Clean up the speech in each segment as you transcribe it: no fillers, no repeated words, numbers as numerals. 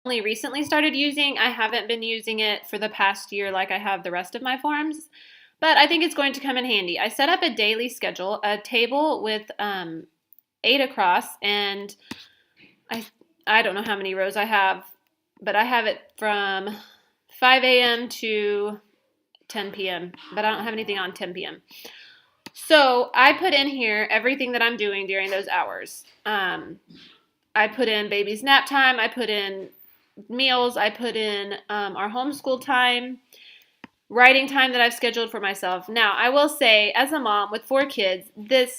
Only recently started using. I haven't been using it for the past year like I have the rest of my forms, but I think it's going to come in handy. I set up a daily schedule, a table with 8 across, and I I don't know how many rows I have, but I have it from 5 a.m. to 10 p.m., but I don't have anything on 10 p.m. So I put in here everything that I'm doing during those hours. I put in baby's nap time. I put in meals. I put in our homeschool time, writing time that I've scheduled for myself. Now, I will say, as a mom with 4 kids,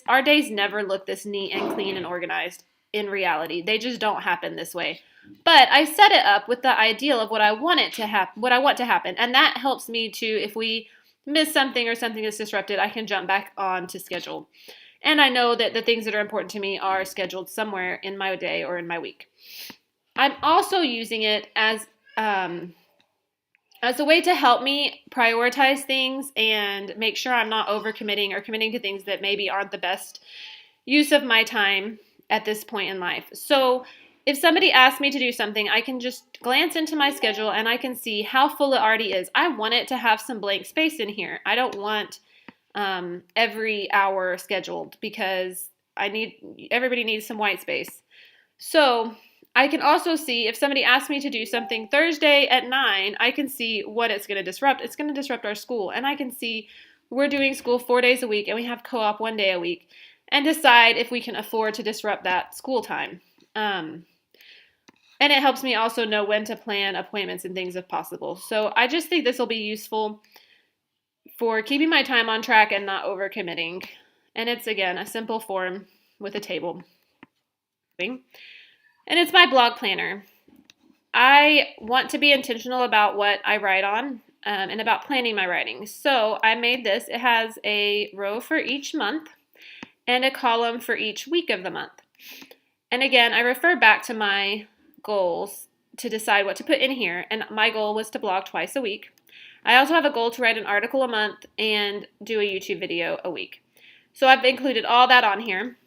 our days never look this neat and clean and organized in reality. They just don't happen this way. But I set it up with the ideal of what I want it to happen, what I want to happen, and that helps me to, if we miss something or something is disrupted, I can jump back on to schedule. And I know that the things that are important to me are scheduled somewhere in my day or in my week. I'm also using it as a way to help me prioritize things and make sure I'm not overcommitting or committing to things that maybe aren't the best use of my time at this point in life. So if somebody asks me to do something, I can just glance into my schedule and I can see how full it already is. I want it to have some blank space in here. I don't want every hour scheduled because everybody needs some white space. So I can also see if somebody asks me to do something Thursday at 9, I can see what it's going to disrupt. It's going to disrupt our school. And I can see we're doing school 4 days a week and we have co-op 1 day a week and decide if we can afford to disrupt that school time. And it helps me also know when to plan appointments and things if possible. So I just think this will be useful for keeping my time on track and not overcommitting. And it's, again, a simple form with a table. And it's my blog planner. I want to be intentional about what I write on and about planning my writing. So I made this. It has a row for each month and a column for each week of the month. And again, I refer back to my goals to decide what to put in here. And my goal was to blog twice a week. I also have a goal to write an article a month and do a YouTube video a week. So I've included all that on here.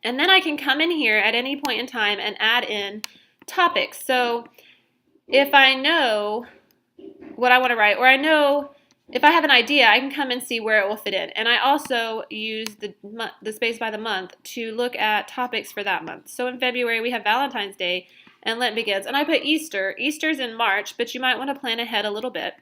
And then I can come in here at any point in time and add in topics. So if I know what I want to write, or I know if I have an idea, I can come and see where it will fit in. And I also use the space by the month to look at topics for that month. So in February, we have Valentine's Day and Lent begins. And I put Easter. Easter's in March, but you might want to plan ahead a little bit.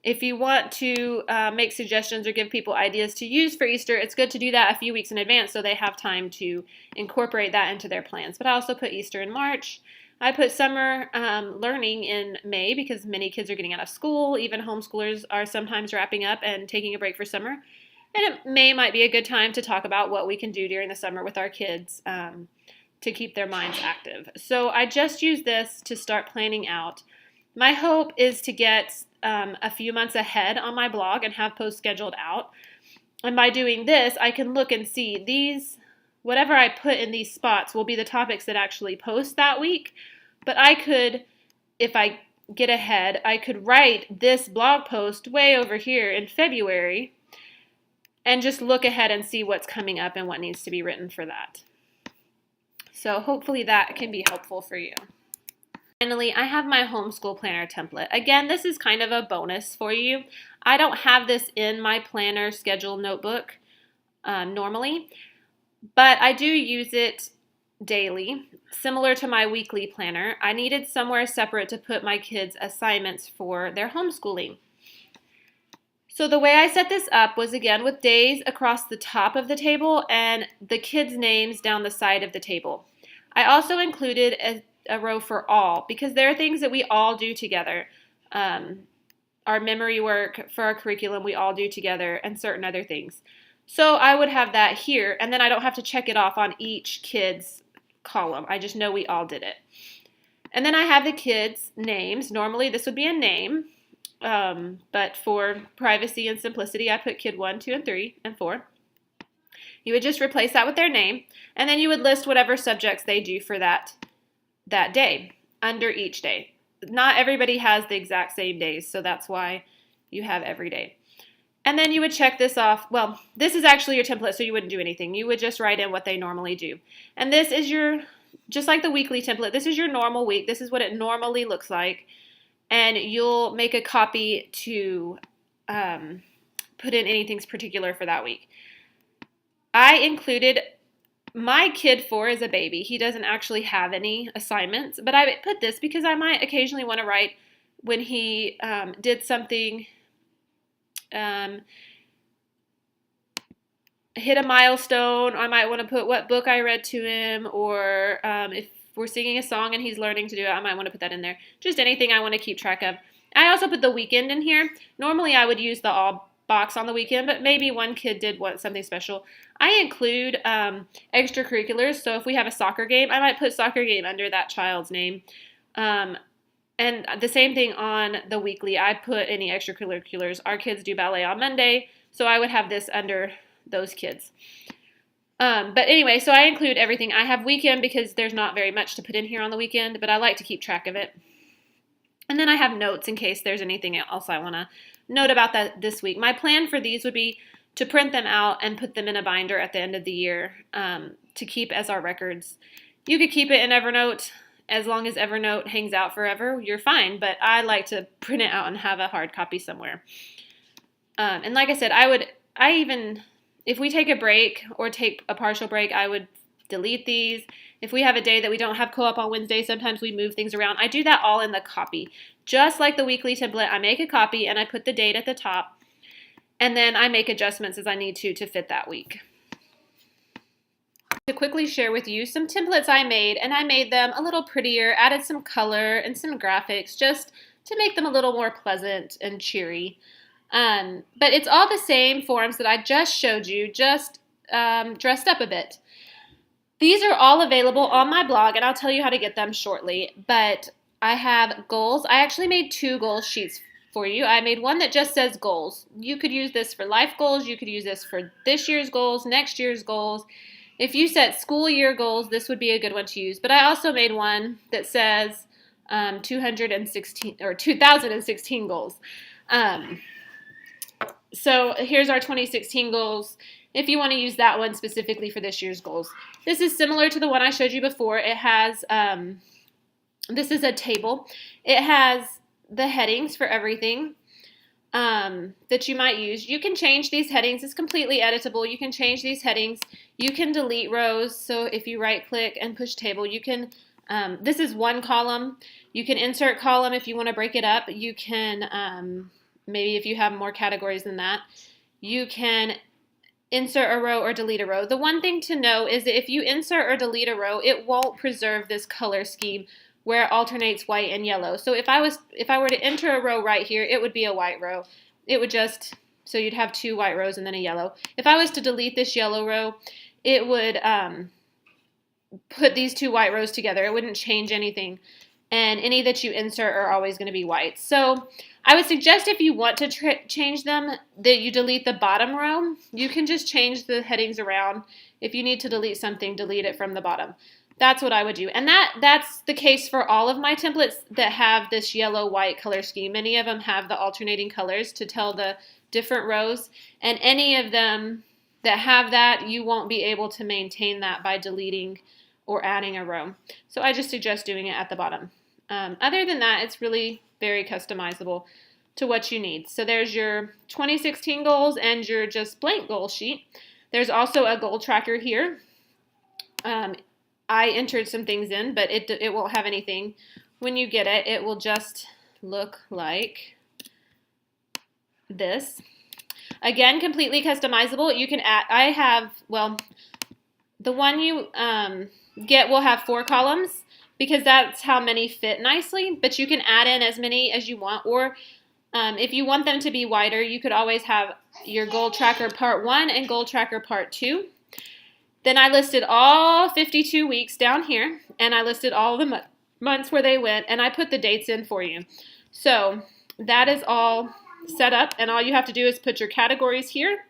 If you want to make suggestions or give people ideas to use for Easter, it's good to do that a few weeks in advance so they have time to incorporate that into their plans. But I also put Easter in March. I put summer learning in May because many kids are getting out of school. Even homeschoolers are sometimes wrapping up and taking a break for summer. And May might be a good time to talk about what we can do during the summer with our kids to keep their minds active. So I just use this to start planning out. My hope is to get a few months ahead on my blog and have posts scheduled out. And by doing this, I can look and see whatever I put in these spots will be the topics that actually post that week. But I could, if I get ahead, I could write this blog post way over here in February and just look ahead and see what's coming up and what needs to be written for that. So hopefully that can be helpful for you. Finally, I have my homeschool planner template. Again, this is kind of a bonus for you. I don't have this in my planner schedule notebook normally, but I do use it daily, similar to my weekly planner. I needed somewhere separate to put my kids' assignments for their homeschooling. So the way I set this up was, again, with days across the top of the table and the kids' names down the side of the table. I also included a row for all because there are things that we all do together. Our memory work for our curriculum we all do together and certain other things. So I would have that here, and then I don't have to check it off on each kid's column. I just know we all did it. And then I have the kids' names. Normally this would be a name, but for privacy and simplicity, I put kid 1, 2, and 3, and 4. You would just replace that with their name, and then you would list whatever subjects they do for that day under each day. Not everybody has the exact same days, so that's why you have every day. And then you would check this off. Well, this is actually your template, so you wouldn't do anything. You would just write in what they normally do. And this is your just like the weekly template, this is your normal week. This is what it normally looks like. And you'll make a copy to put in anything particular for that week. I included my kid 4 is a baby. He doesn't actually have any assignments, but I put this because I might occasionally want to write when he did something, hit a milestone. I might want to put what book I read to him, or if we're singing a song and he's learning to do it, I might want to put that in there. Just anything I want to keep track of. I also put the weekend in here. Normally I would use the all box on the weekend, but maybe one kid did want something special. I include extracurriculars, so if we have a soccer game, I might put soccer game under that child's name. And the same thing on the weekly. I put any extracurriculars. Our kids do ballet on Monday, so I would have this under those kids. But anyway, so I include everything. I have weekend because there's not very much to put in here on the weekend, but I like to keep track of it. And then I have notes in case there's anything else I want to note about that this week. My plan for these would be to print them out and put them in a binder at the end of the year to keep as our records. You could keep it in Evernote. As long as Evernote hangs out forever, you're fine, but I like to print it out and have a hard copy somewhere. And like I said, if we take a break or take a partial break, I would delete these. If we have a day that we don't have co-op on Wednesday, sometimes we move things around. I do that all in the copy. Just like the weekly template, I make a copy and I put the date at the top, and then I make adjustments as I need to fit that week. To quickly share with you some templates I made, and I made them a little prettier, added some color and some graphics just to make them a little more pleasant and cheery. But it's all the same forms that I just showed you, just dressed up a bit. These are all available on my blog, and I'll tell you how to get them shortly. But I have goals. I actually made 2 goal sheets for you. I made one that just says goals. You could use this for life goals. You could use this for this year's goals, next year's goals. If you set school year goals, this would be a good one to use. But I also made one that says 2016 goals. So here's our 2016 goals. If you want to use that one specifically for this year's goals. This is similar to the one I showed you before. It has, this is a table. It has the headings for everything that you might use. You can change these headings. It's completely editable. You can change these headings. You can delete rows. So if you right click and push table, you can, this is one column. You can insert column if you want to break it up. You can, maybe if you have more categories than that, you can insert a row or delete a row. The one thing to know is that if you insert or delete a row, it won't preserve this color scheme where it alternates white and yellow. So if I were to enter a row right here, it would be a white row. It would just, so you'd have 2 white rows and then a yellow. If I was to delete this yellow row, it would put these 2 white rows together. It wouldn't change anything. And any that you insert are always going to be white. So I would suggest if you want to change them, that you delete the bottom row. You can just change the headings around. If you need to delete something, delete it from the bottom. That's what I would do. And that's the case for all of my templates that have this yellow-white color scheme. Many of them have the alternating colors to tell the different rows. And any of them that have that, you won't be able to maintain that by deleting or adding a row. So I just suggest doing it at the bottom. Other than that, it's really very customizable to what you need. So there's your 2016 goals and your just blank goal sheet. There's also a goal tracker here. I entered some things in, but it won't have anything. When you get it, it will just look like this. Again, completely customizable. You can add, the one you get will have 4 columns because that's how many fit nicely, but you can add in as many as you want, or if you want them to be wider, you could always have your goal tracker part 1 and goal tracker part 2. Then I listed all 52 weeks down here, and I listed all the months where they went, and I put the dates in for you. So that is all set up, and all you have to do is put your categories here.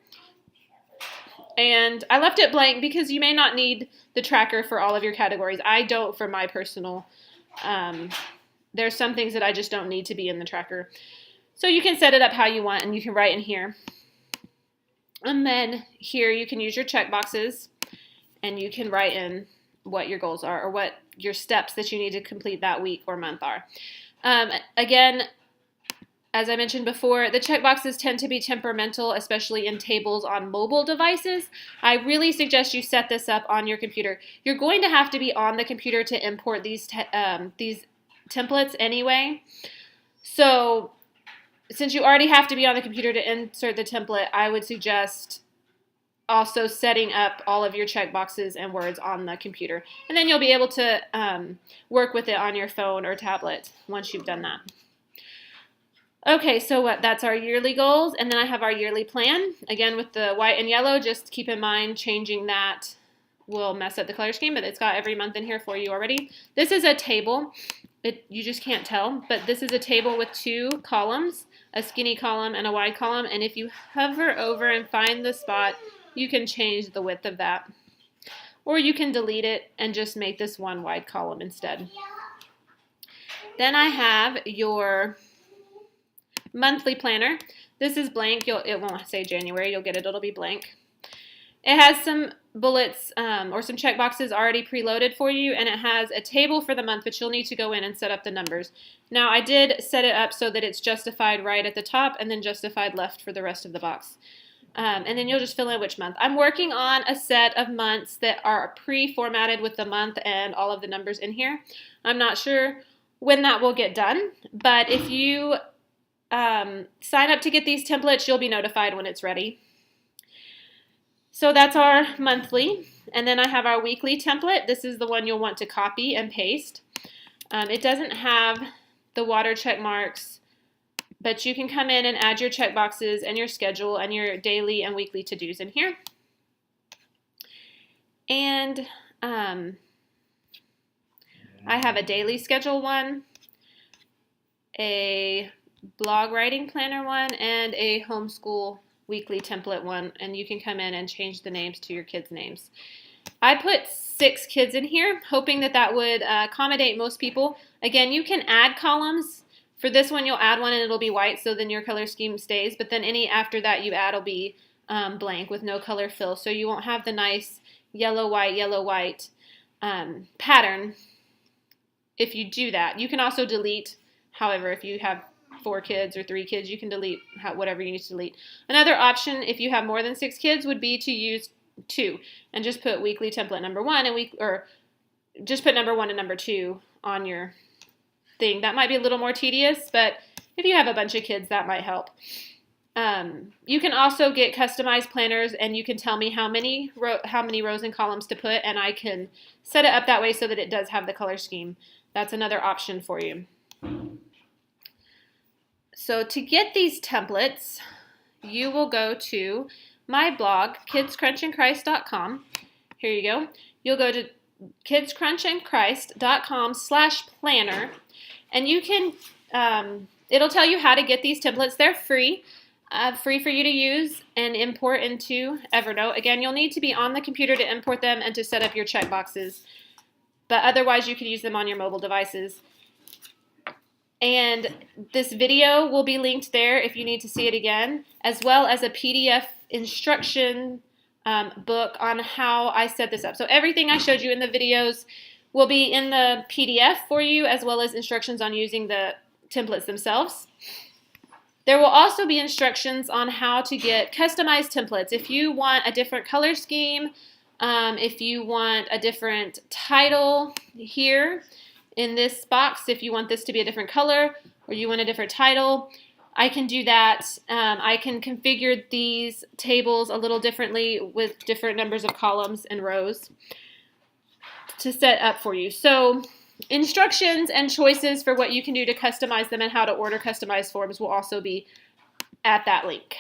And I left it blank because you may not need the tracker for all of your categories. I don't for my personal. There's some things that I just don't need to be in the tracker. So you can set it up how you want, and you can write in here. And then here you can use your check boxes, and you can write in what your goals are or what your steps that you need to complete that week or month are. Again, as I mentioned before, the checkboxes tend to be temperamental, especially in tables on mobile devices. I really suggest you set this up on your computer. You're going to have to be on the computer to import these templates anyway. So since you already have to be on the computer to insert the template, I would suggest also setting up all of your checkboxes and words on the computer. And then you'll be able to work with it on your phone or tablet once you've done that. Okay, so that's our yearly goals, and then I have our yearly plan. Again, with the white and yellow, just keep in mind changing that will mess up the color scheme, but it's got every month in here for you already. This is a table. You just can't tell, but this is a table with 2 columns, a skinny column and a wide column, and if you hover over and find the spot, you can change the width of that. Or you can delete it and just make this one wide column instead. Then I have your monthly planner. This is blank. It won't say January. You'll get it. It'll be blank. It has some bullets or some check boxes already preloaded for you, and it has a table for the month, but you'll need to go in and set up the numbers. Now, I did set it up so that it's justified right at the top and then justified left for the rest of the box. And then you'll just fill in which month. I'm working on a set of months that are pre-formatted with the month and all of the numbers in here. I'm not sure when that will get done, but if you sign up to get these templates, you'll be notified when it's ready. So that's our monthly. And then I have our weekly template. This is the one you'll want to copy and paste. It doesn't have the water check marks, but you can come in and add your check boxes and your schedule and your daily and weekly to-dos in here. And I have a daily schedule one, a blog writing planner one, and a homeschool weekly template one, and you can come in and change the names to your kids' names. I put 6 kids in here, hoping that that would accommodate most people. Again, you can add columns. For this one, you'll add one and it'll be white, so then your color scheme stays, but then any after that you add will be blank with no color fill, so you won't have the nice yellow, white pattern if you do that. You can also delete, however, if you have 4 kids or 3 kids, you can delete whatever you need to delete. Another option, if you have more than 6 kids, would be to use 2 and just put weekly template number 1 or just put number 1 and number 2 on your thing. That might be a little more tedious, but if you have a bunch of kids, that might help. You can also get customized planners, and you can tell me how many rows and columns to put, and I can set it up that way so that it does have the color scheme. That's another option for you. So to get these templates, you will go to my blog, kidscrunchandchrist.com. Here you go. You'll go to kidscrunchandchrist.com/planner, and you can, it'll tell you how to get these templates. They're free for you to use and import into Evernote. Again, you'll need to be on the computer to import them and to set up your checkboxes, but otherwise you can use them on your mobile devices. And this video will be linked there if you need to see it again, as well as a PDF instruction book on how I set this up. So everything I showed you in the videos will be in the PDF for you, as well as instructions on using the templates themselves. There will also be instructions on how to get customized templates. If you want a different color scheme, if you want a different title here in this box, if you want this to be a different color or you want a different title, I can do that. I can configure these tables a little differently with different numbers of columns and rows to set up for you. So instructions and choices for what you can do to customize them and how to order customized forms will also be at that link.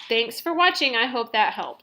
Thanks for watching. I hope that helped.